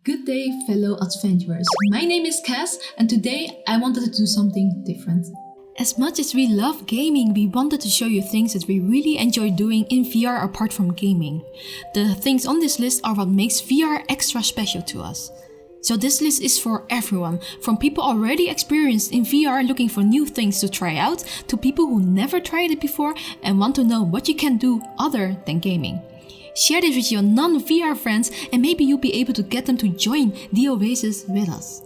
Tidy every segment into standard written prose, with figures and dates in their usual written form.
Good day, fellow adventurers. My name is Cas, and today I wanted to do something different. As much as we love gaming, we wanted to show you things that we really enjoy doing in VR apart from gaming. The things on this list are what makes VR extra special to us. So this list is for everyone, from people already experienced in VR looking for new things to try out, to people who never tried it before and want to know what you can do other than gaming. Share this with your non-VR friends and maybe you'll be able to get them to join the Oasis with us.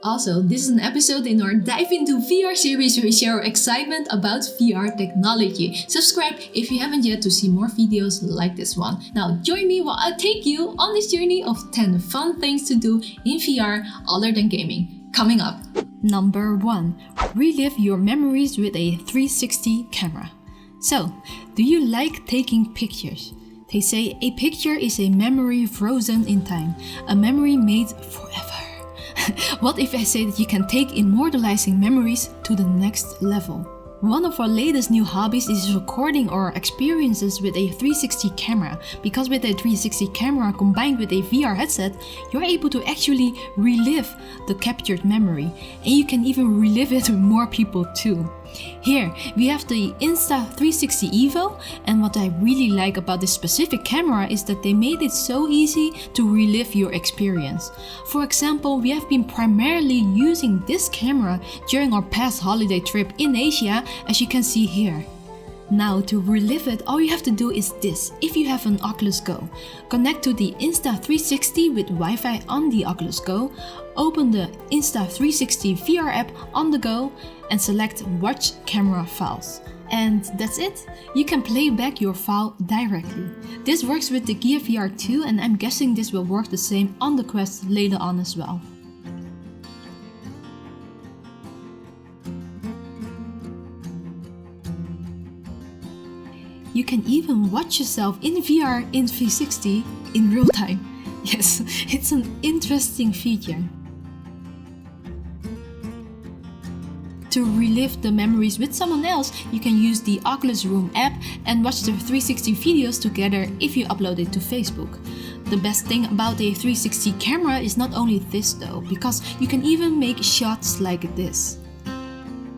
Also, this is an episode in our Dive into VR series where we share our excitement about VR technology. Subscribe if you haven't yet to see more videos like this one. Now join me while I take you on this journey of 10 fun things to do in VR other than gaming. Coming up. Number 1. Relive your memories with a 360 camera. So, do you like taking pictures? They say a picture is a memory frozen in time, a memory made forever. What if I say that you can take immortalizing memories to the next level? One of our latest new hobbies is recording our experiences with a 360 camera, because with a 360 camera combined with a VR headset, you're able to actually relive the captured memory, and you can even relive it with more people too. Here we have the Insta360 Evo, and what I really like about this specific camera is that they made it so easy to relive your experience. For example, we have been primarily using this camera during our past holiday trip in Asia, as you can see here. Now to relive it, all you have to do is this. If you have an Oculus Go, connect to the Insta360 with Wi-Fi on the Oculus Go, open the Insta360 VR app on the go and select Watch Camera Files. And that's it. You can play back your file directly. This works with the Gear VR 2 and I'm guessing this will work the same on the Quest later on as well. You can even watch yourself in VR in 360 in real time. Yes, it's an interesting feature. To relive the memories with someone else, you can use the Oculus Room app and watch the 360 videos together if you upload it to Facebook. The best thing about a 360 camera is not only this though, because you can even make shots like this.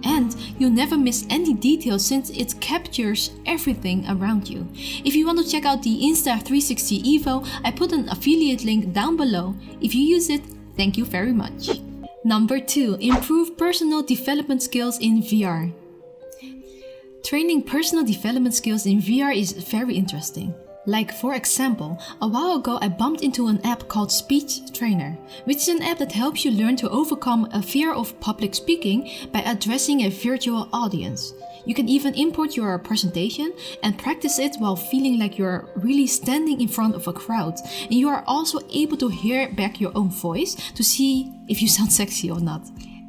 And you'll never miss any details since it captures everything around you. If you want to check out the Insta360 Evo, I put an affiliate link down below. If you use it, thank you very much. Number 2. Improve personal development skills in VR. Training personal development skills in VR is very interesting. Like for example, a while ago I bumped into an app called Speech Trainer, which is an app that helps you learn to overcome a fear of public speaking by addressing a virtual audience. You can even import your presentation and practice it while feeling like you're really standing in front of a crowd. And you are also able to hear back your own voice to see if you sound sexy or not.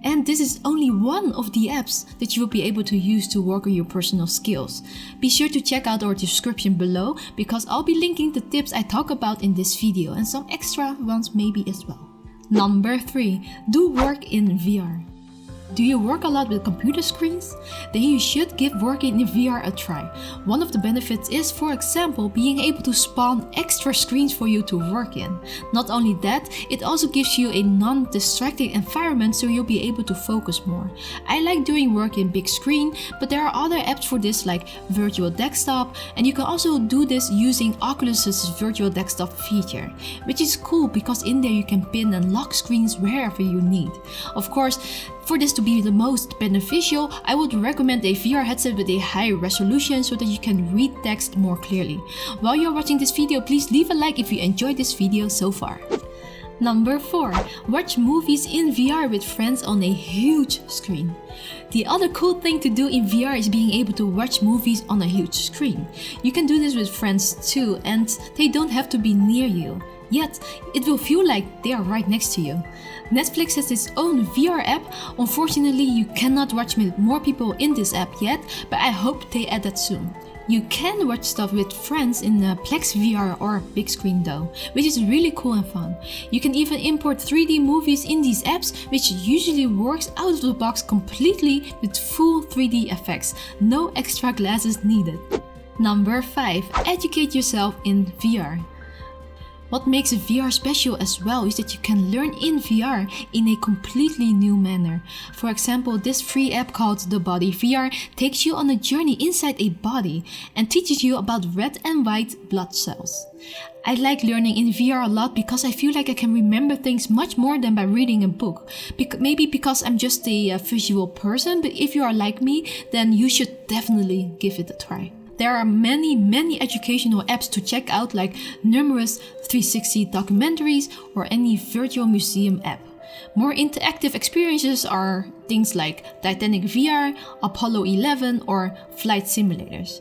And this is only one of the apps that you will be able to use to work on your personal skills. Be sure to check out our description below because I'll be linking the tips I talk about in this video and some extra ones maybe as well. Number 3. Do work in VR. Do you work a lot with computer screens? Then you should give working in VR a try. One of the benefits is, for example, being able to spawn extra screens for you to work in. Not only that, it also gives you a non-distracting environment so you'll be able to focus more. I like doing work in big screen, but there are other apps for this like Virtual Desktop, and you can also do this using Oculus's Virtual Desktop feature, which is cool because in there you can pin and lock screens wherever you need. Of course, for this to be the most beneficial, I would recommend a VR headset with a high resolution so that you can read text more clearly. While you're watching this video, please leave a like if you enjoyed this video so far. Number 4. Watch movies in VR with friends on a huge screen. The other cool thing to do in VR is being able to watch movies on a huge screen. You can do this with friends too, and they don't have to be near you. Yet, it will feel like they are right next to you. Netflix has its own VR app. Unfortunately, you cannot watch with more people in this app yet, but I hope they add that soon. You can watch stuff with friends in the Plex VR or big screen though, which is really cool and fun. You can even import 3D movies in these apps, which usually works out of the box completely with full 3D effects. No extra glasses needed. Number 5. Educate yourself in VR. What makes VR special as well is that you can learn in VR in a completely new manner. For example, this free app called The Body VR takes you on a journey inside a body and teaches you about red and white blood cells. I like learning in VR a lot because I feel like I can remember things much more than by reading a book. Maybe because I'm just a visual person, but if you are like me, then you should definitely give it a try. There are many educational apps to check out, like numerous 360 documentaries or any virtual museum app. More interactive experiences are things like Titanic VR, Apollo 11 or flight simulators.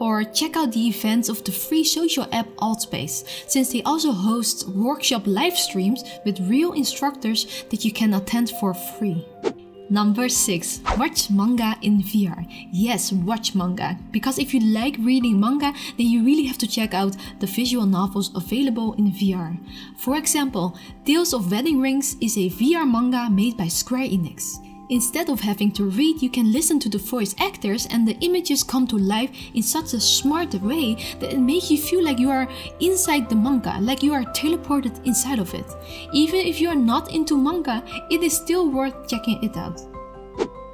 Or check out the events of the free social app Altspace, since they also host workshop live streams with real instructors that you can attend for free. Number 6. Watch manga in VR. Yes, watch manga. Because if you like reading manga, then you really have to check out the visual novels available in VR. For example, Tales of Wedding Rings is a VR manga made by Square Enix. Instead of having to read, you can listen to the voice actors and the images come to life in such a smart way that it makes you feel like you are inside the manga, like you are teleported inside of it. Even if you are not into manga, it is still worth checking it out.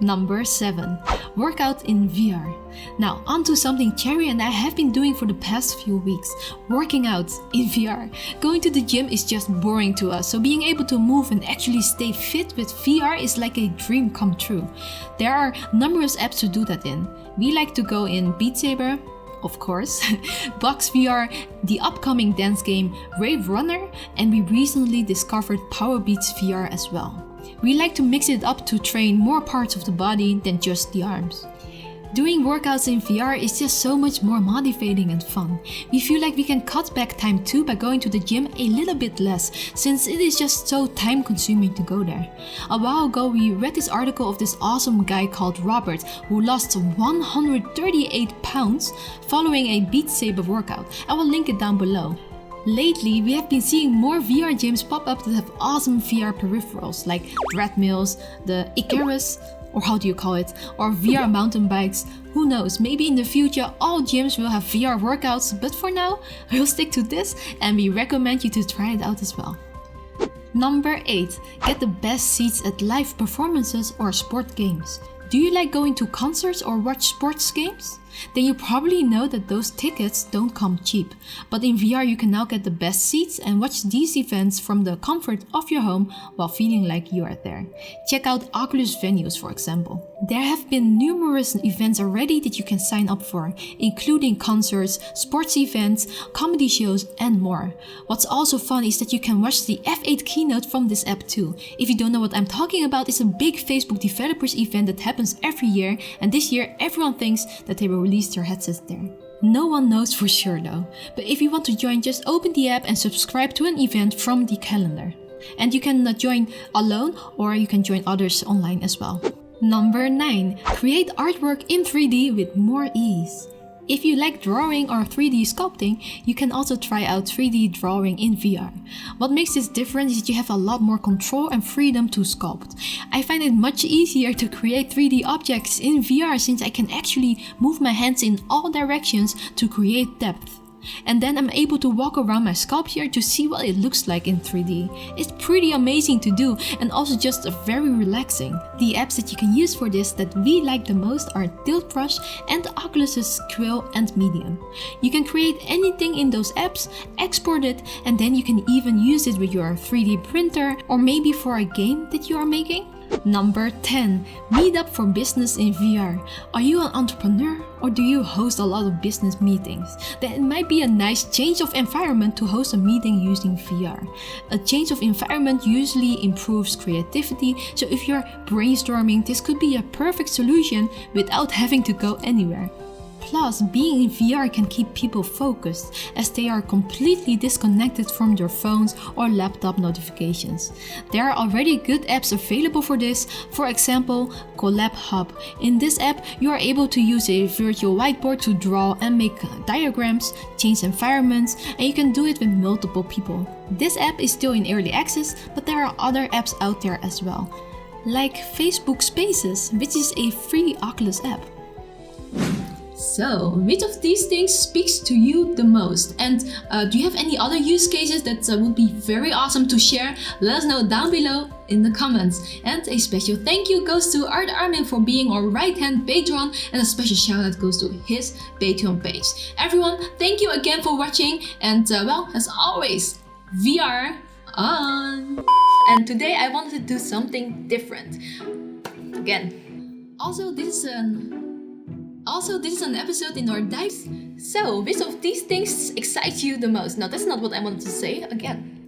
Number 7. Workout in VR. Now, onto something Chary and I have been doing for the past few weeks. Working out in VR. Going to the gym is just boring to us, so being able to move and actually stay fit with VR is like a dream come true. There are numerous apps to do that in. We like to go in Beat Saber, of course, Box VR, the upcoming dance game Rave Runner, and we recently discovered Power Beats VR as well. We like to mix it up to train more parts of the body than just the arms. Doing workouts in VR is just so much more motivating and fun. We feel like we can cut back time too by going to the gym a little bit less, since it is just so time consuming to go there. A while ago we read this article of this awesome guy called Robert who lost 138 pounds following a Beat Saber workout. I will link it down below. Lately, we have been seeing more VR gyms pop up that have awesome VR peripherals like treadmills, the Icarus, or how do you call it, or VR mountain bikes. Who knows, maybe in the future all gyms will have VR workouts, but for now, we'll stick to this and we recommend you to try it out as well. Number 8. Get the best seats at live performances or sport games. Do you like going to concerts or watch sports games? Then you probably know that those tickets don't come cheap. But in VR you can now get the best seats and watch these events from the comfort of your home while feeling like you are there. Check out Oculus venues, for example. There have been numerous events already that you can sign up for, including concerts, sports events, comedy shows, and more. What's also fun is that you can watch the F8 keynote from this app too. If you don't know what I'm talking about, it's a big Facebook developers event that happens every year, and this year everyone thinks that they will release their headsets there. No one knows for sure though, but if you want to join, just open the app and subscribe to an event from the calendar. And you can join alone or you can join others online as well. Number 9. Create artwork in 3D with more ease. If you like drawing or 3D sculpting, you can also try out 3D drawing in VR. What makes this different is that you have a lot more control and freedom to sculpt. I find it much easier to create 3D objects in VR since I can actually move my hands in all directions to create depth. And then I'm able to walk around my sculpture to see what it looks like in 3D. It's pretty amazing to do and also just very relaxing. The apps that you can use for this that we like the most are Tilt Brush and Oculus's Quill and Medium. You can create anything in those apps, export it, and then you can even use it with your 3D printer or maybe for a game that you are making. Number 10. Meet up for business in VR. Are you an entrepreneur or do you host a lot of business meetings? Then it might be a nice change of environment to host a meeting using VR. A change of environment usually improves creativity, so if you're brainstorming, this could be a perfect solution without having to go anywhere. Plus, being in VR can keep people focused as they are completely disconnected from their phones or laptop notifications. There are already good apps available for this, for example, Collab Hub. In this app, you are able to use a virtual whiteboard to draw and make diagrams, change environments, and you can do it with multiple people. This app is still in early access, but there are other apps out there as well, like Facebook Spaces, which is a free Oculus app. So, which of these things speaks to you the most? And do you have any other use cases that would be very awesome to share? Let us know down below in the comments. And a special thank you goes to artArmin for being our right-hand patron, and a special shout out goes to his Patreon page. Everyone, thank you again for watching, and well, as always, VR on! And today I wanted to do something different. Again. Also, this is an episode in our dive. So, which of these things excites you the most? Now, that's not what I wanted to say. Again.